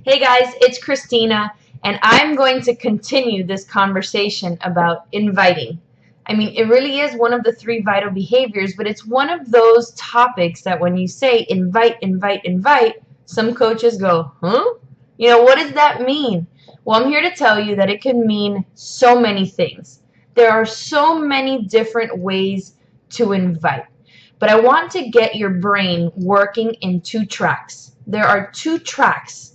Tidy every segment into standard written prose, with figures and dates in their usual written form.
Hey guys, it's Christina, and I'm going to continue this conversation about inviting. I mean, it really is one of the three vital behaviors, but it's one of those topics that when you say invite, invite, invite, some coaches go, huh? What does that mean? Well, I'm here to tell you that it can mean so many things. There are so many different ways to invite. But I want to get your brain working in two tracks. There are two tracks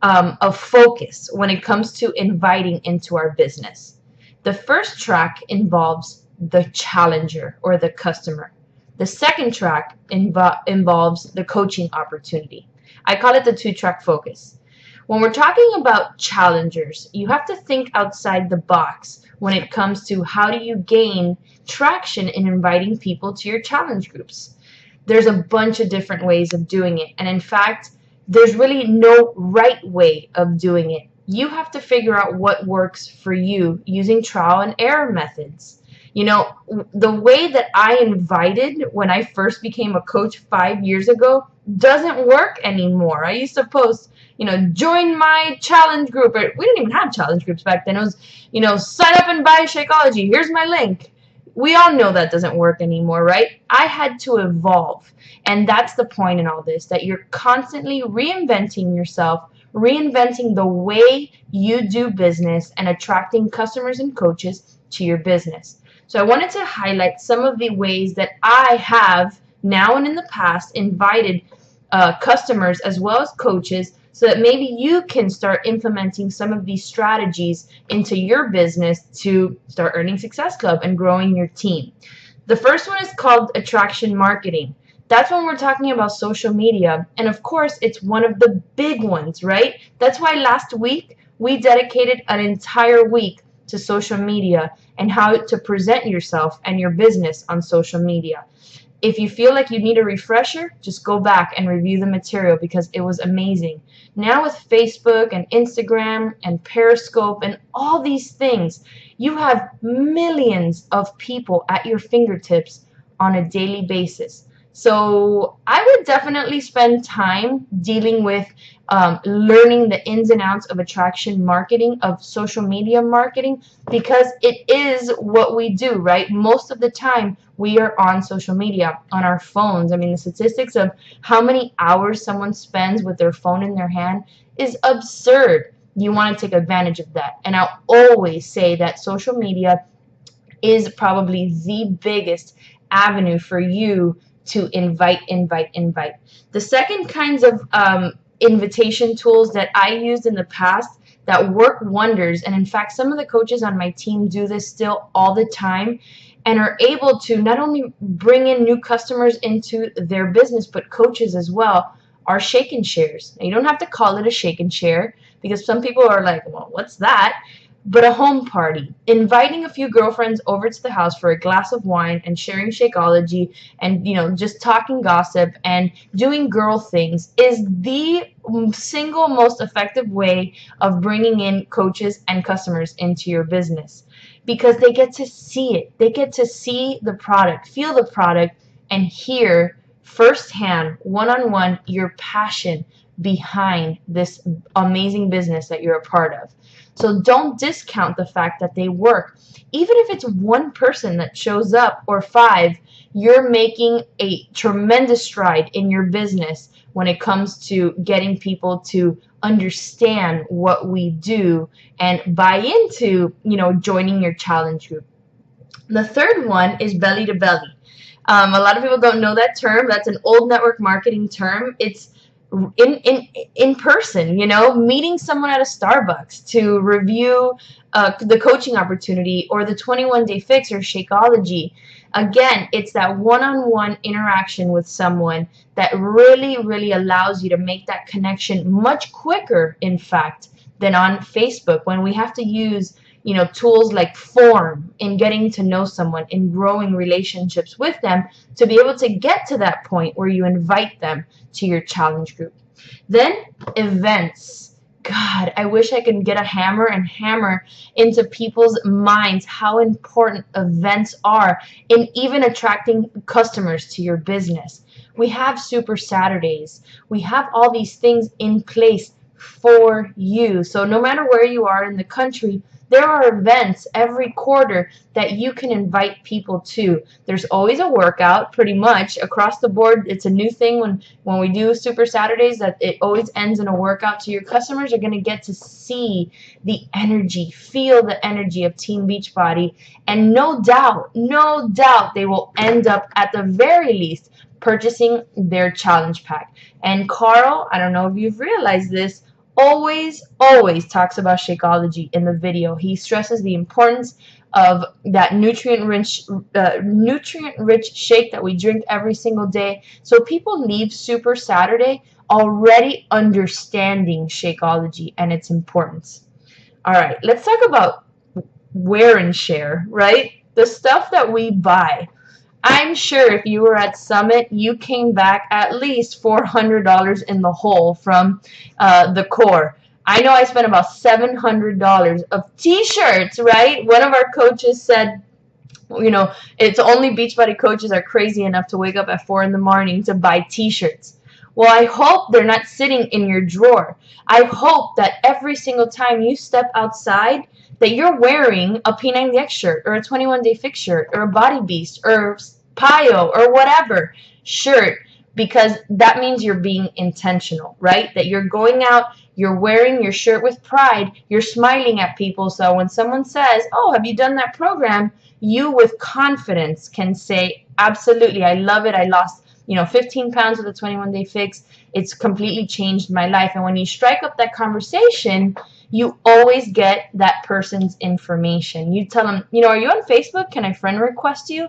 of focus when it comes to inviting into our business. The first track involves the challenger or the customer. The second track involves the coaching opportunity. I call it the two-track focus. When we're talking about challengers, you have to think outside the box when it comes to how do you gain traction in inviting people to your challenge groups. There's a bunch of different ways of doing it, and in fact, there's really no right way of doing it. You have to figure out what works for you using trial and error methods. The way that I invited when I first became a coach 5 years ago doesn't work anymore. I used to post, join my challenge group. We didn't even have challenge groups back then. It was, sign up and buy Shakeology. Here's my link. We all know that doesn't work anymore, right? I had to evolve. And that's the point in all this, that you're constantly reinventing yourself, reinventing the way you do business and attracting customers and coaches to your business. So I wanted to highlight some of the ways that I have now and in the past invited customers as well as coaches so that maybe you can start implementing some of these strategies into your business to start earning Success Club and growing your team. The first one is called attraction marketing. That's when we're talking about social media. And of course, it's one of the big ones, right? That's why last week we dedicated an entire week to social media and how to present yourself and your business on social media. If you feel like you need a refresher, just go back and review the material because it was amazing. Now with Facebook and Instagram and Periscope and all these things, you have millions of people at your fingertips on a daily basis. So I would definitely spend time dealing with learning the ins and outs of attraction marketing, of social media marketing, because it is what we do, right? Most of the time we are on social media, on our phones. I mean, the statistics of how many hours someone spends with their phone in their hand is absurd. You want to take advantage of that. And I'll always say that social media is probably the biggest avenue for you to invite. The second kinds of invitation tools that I used in the past that work wonders, and in fact some of the coaches on my team do this still all the time and are able to not only bring in new customers into their business but coaches as well, are shake and shares. Now, you don't have to call it a shake and share because some people are like, well, what's that? But a home party, inviting a few girlfriends over to the house for a glass of wine and sharing Shakeology and, just talking gossip and doing girl things is the single most effective way of bringing in coaches and customers into your business because they get to see it. They get to see the product, feel the product, and hear firsthand, one-on-one, your passion behind this amazing business that you're a part of. So don't discount the fact that they work. Even if it's one person that shows up or 5, you're making a tremendous stride in your business when it comes to getting people to understand what we do and buy into, joining your challenge group. The third one is belly to belly. A lot of people don't know that term. That's an old network marketing term. It's in person, meeting someone at a Starbucks to review the coaching opportunity or the 21-day fix or Shakeology. Again, it's that one-on-one interaction with someone that really, really allows you to make that connection much quicker, in fact, than on Facebook when we have to use tools like form in getting to know someone, in growing relationships with them to be able to get to that point where you invite them to your challenge group. Then events. God, I wish I could get a hammer and hammer into people's minds how important events are in even attracting customers to your business. We have Super Saturdays. We have all these things in place for you. So no matter where you are in the country, there are events every quarter that you can invite people to. There's always a workout, pretty much across the board. It's a new thing when we do Super Saturdays, that it always ends in a workout. So your customers are going to get to see the energy, feel the energy of Team Beachbody, and no doubt they will end up at the very least purchasing their challenge pack. And Carl, I don't know if you've realized this, always talks about Shakeology in the video. He stresses the importance of that nutrient-rich shake that we drink every single day. So people leave Super Saturday already understanding Shakeology and its importance. All right, let's talk about wear and share, right? The stuff that we buy. I'm sure if you were at Summit, you came back at least $400 in the hole from the core. I know I spent about $700 of t-shirts, right? One of our coaches said, you know, it's only Beachbody coaches are crazy enough to wake up at 4 in the morning to buy t-shirts. Well, I hope they're not sitting in your drawer. I hope that every single time you step outside, that you're wearing a P90X shirt or a 21 Day Fix shirt or a Body Beast or Pio or whatever shirt, because that means you're being intentional, right? That you're going out, you're wearing your shirt with pride, you're smiling at people. So when someone says, oh, have you done that program? You with confidence can say, absolutely, I love it. I lost 15 pounds with a 21 Day Fix. It's completely changed my life. And when you strike up that conversation, you always get that person's information. You tell them, are you on Facebook? Can I friend request you?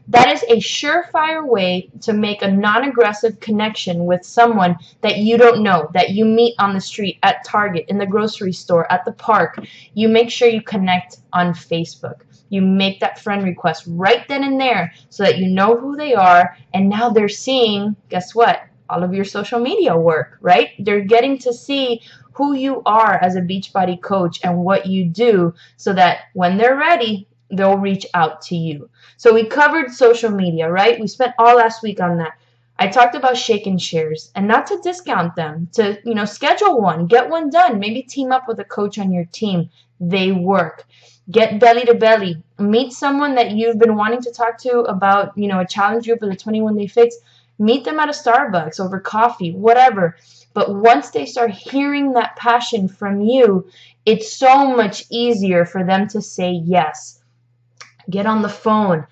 That is a surefire way to make a non-aggressive connection with someone that you don't know, that you meet on the street, at Target, in the grocery store, at the park. You make sure you connect on Facebook. You make that friend request right then and there so that you know who they are, and now they're seeing, guess what? All of your social media work, right? They're getting to see who you are as a Beachbody coach and what you do, so that when they're ready, they'll reach out to you. So we covered social media, right? We spent all last week on that. I talked about shake and shares, and not to discount them, to schedule one, get one done, maybe team up with a coach on your team. They work. Get belly to belly. Meet someone that you've been wanting to talk to about, a challenge group or the 21 Day Fix. Meet them at a Starbucks over coffee, whatever. But once they start hearing that passion from you, it's so much easier for them to say yes. Get on the phone.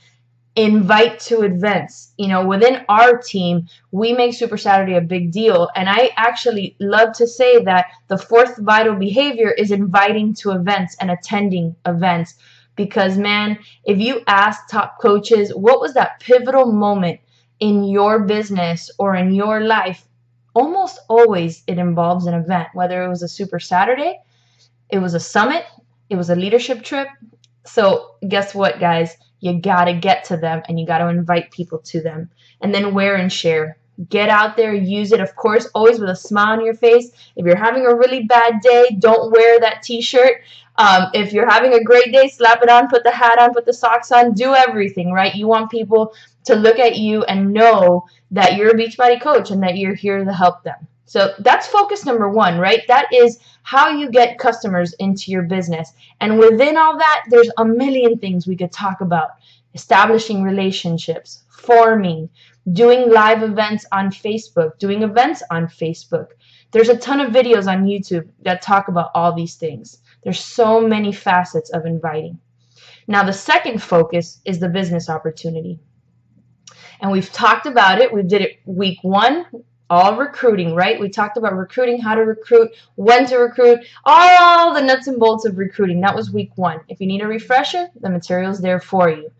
Invite to events. Within our team, we make Super Saturday a big deal. And I actually love to say that the fourth vital behavior is inviting to events and attending events. Because, man, if you ask top coaches, what was that pivotal moment in your business or in your life? Almost always it involves an event, whether it was a Super Saturday, it was a summit, it was a leadership trip. So guess what, guys? You got to get to them, and you got to invite people to them. And then wear and share. Get out there, use it, of course, always with a smile on your face. If you're having a really bad day, don't wear that t-shirt. If you're having a great day, slap it on, put the hat on, put the socks on, do everything, right? You want people to look at you and know that you're a Beachbody coach and that you're here to help them. So that's focus number one, right? That is how you get customers into your business. And within all that, there's a million things we could talk about. Establishing relationships, forming, doing live events on Facebook, doing events on Facebook. There's a ton of videos on YouTube that talk about all these things. There's so many facets of inviting. Now, the second focus is the business opportunity. And we've talked about it. We did it week 1, all recruiting, right? We talked about recruiting, how to recruit, when to recruit, all the nuts and bolts of recruiting. That was week 1. If you need a refresher, the material's there for you.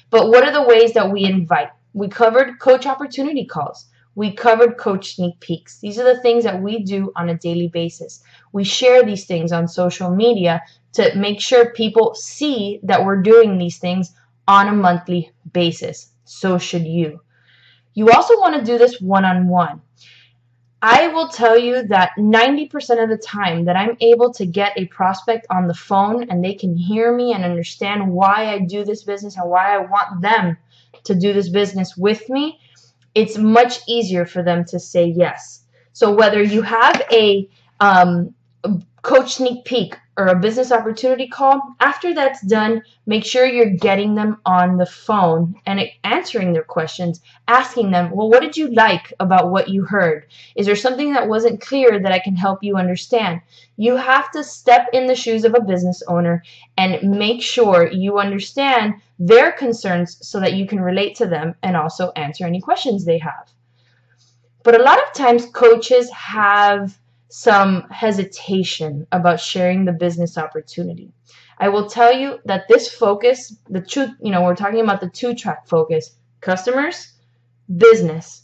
But what are the ways that we invite? We covered coach opportunity calls. We covered coach sneak peeks. These are the things that we do on a daily basis. We share these things on social media to make sure people see that we're doing these things on a monthly basis. So should you. You also want to do this one-on-one. I will tell you that 90% of the time that I'm able to get a prospect on the phone and they can hear me and understand why I do this business and why I want them to do this business with me, it's much easier for them to say yes. So whether you have a coach sneak peek or a business opportunity call, after that's done, make sure you're getting them on the phone and answering their questions, asking them, well, what did you like about what you heard? Is there something that wasn't clear that I can help you understand? You have to step in the shoes of a business owner and make sure you understand their concerns so that you can relate to them and also answer any questions they have. But a lot of times coaches have some hesitation about sharing the business opportunity. I will tell you that this focus, we're talking about the two-track focus, customers, business.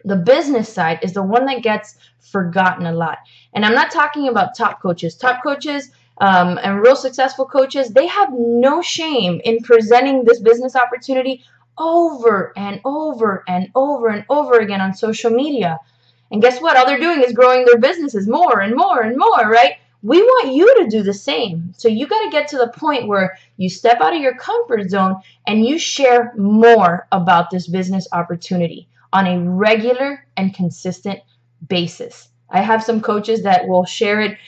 The business side is the one that gets forgotten a lot. And I'm not talking about top coaches. Top coaches and real successful coaches, they have no shame in presenting this business opportunity over and over and over and over again on social media. And guess what? All they're doing is growing their businesses more and more and more, right? We want you to do the same. So you got to get to the point where you step out of your comfort zone and you share more about this business opportunity on a regular and consistent basis. I have some coaches that will share it,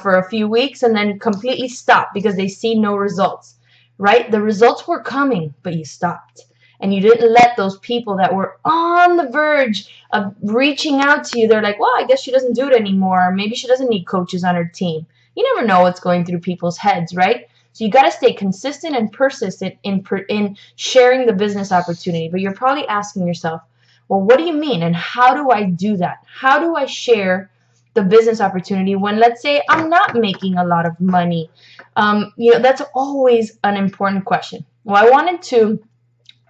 for a few weeks and then completely stop because they see no results, right? The results were coming, but you stopped. And you didn't let those people that were on the verge of reaching out to you, they're like, well, I guess she doesn't do it anymore. Maybe she doesn't need coaches on her team. You never know what's going through people's heads, right? So you got to stay consistent and persistent in sharing the business opportunity. But you're probably asking yourself, well, what do you mean? And how do I do that? How do I share the business opportunity when, let's say, I'm not making a lot of money? That's always an important question. Well, I wanted to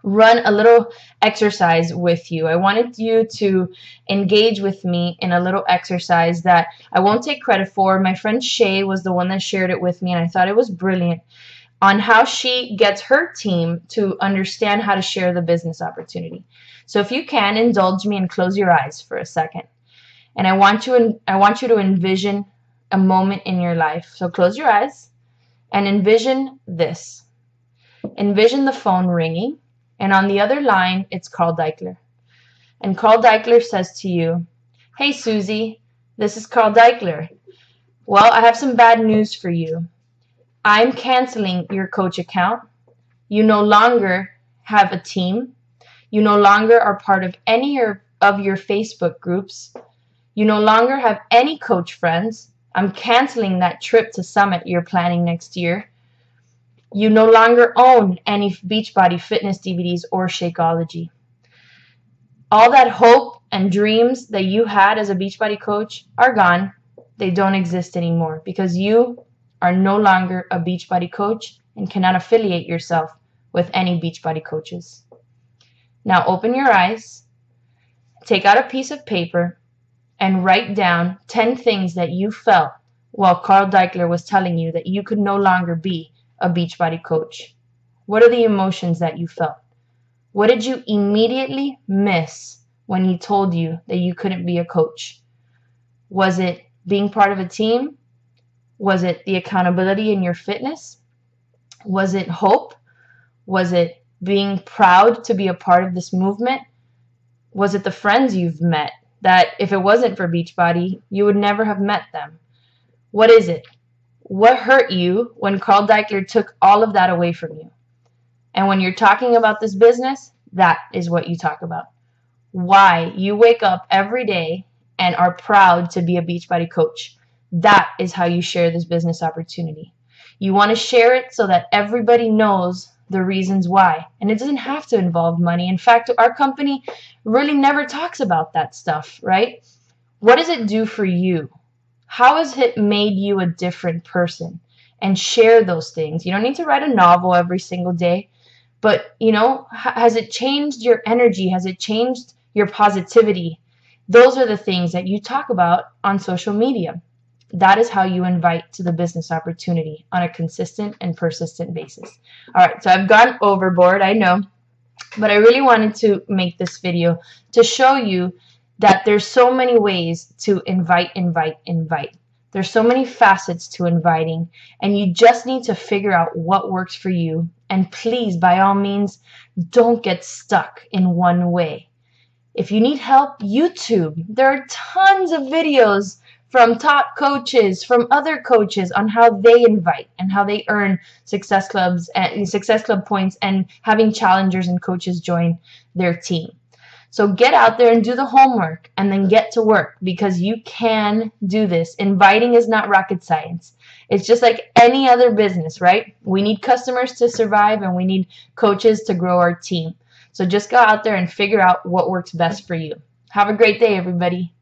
run a little exercise with you. I wanted you to engage with me in a little exercise that I won't take credit for. My friend Shay was the one that shared it with me, and I thought it was brilliant on how she gets her team to understand how to share the business opportunity. So if you can, indulge me and close your eyes for a second. And I want you to envision a moment in your life. So close your eyes and envision this. Envision the phone ringing. And on the other line, it's Carl Deichler. And Carl Deichler says to you, hey, Susie, this is Carl Deichler. Well, I have some bad news for you. I'm canceling your coach account. You no longer have a team. You no longer are part of any of your Facebook groups. You no longer have any coach friends. I'm canceling that trip to Summit you're planning next year. You no longer own any Beachbody fitness DVDs or Shakeology. All that hope and dreams that you had as a Beachbody coach are gone. They don't exist anymore because you are no longer a Beachbody coach and cannot affiliate yourself with any Beachbody coaches. Now open your eyes, take out a piece of paper, and write down 10 things that you felt while Carl Deichler was telling you that you could no longer be a Beachbody coach. What are the emotions that you felt? What did you immediately miss when he told you that you couldn't be a coach? Was it being part of a team? Was it the accountability in your fitness? Was it hope? Was it being proud to be a part of this movement? Was it the friends you've met that if it wasn't for Beachbody, you would never have met them? What is it? What hurt you when Carl Deichler took all of that away from you? And when you're talking about this business, that is what you talk about. Why you wake up every day and are proud to be a Beachbody coach. That is how you share this business opportunity. You want to share it so that everybody knows the reasons why. And it doesn't have to involve money. In fact, our company really never talks about that stuff, right? What does it do for you? How has it made you a different person? And share those things. You don't need to write a novel every single day, but has it changed your energy? Has it changed your positivity? Those are the things that you talk about on social media. That is how you invite to the business opportunity on a consistent and persistent basis. All right, so I've gone overboard, I know, but I really wanted to make this video to show you that there's so many ways to invite. There's so many facets to inviting, and you just need to figure out what works for you. And please, by all means, don't get stuck in one way. If you need help, YouTube. There are tons of videos from top coaches, from other coaches on how they invite and how they earn success club points and having challengers and coaches join their team. So get out there and do the homework and then get to work, because you can do this. Inviting is not rocket science. It's just like any other business, right? We need customers to survive and we need coaches to grow our team. So just go out there and figure out what works best for you. Have a great day, everybody.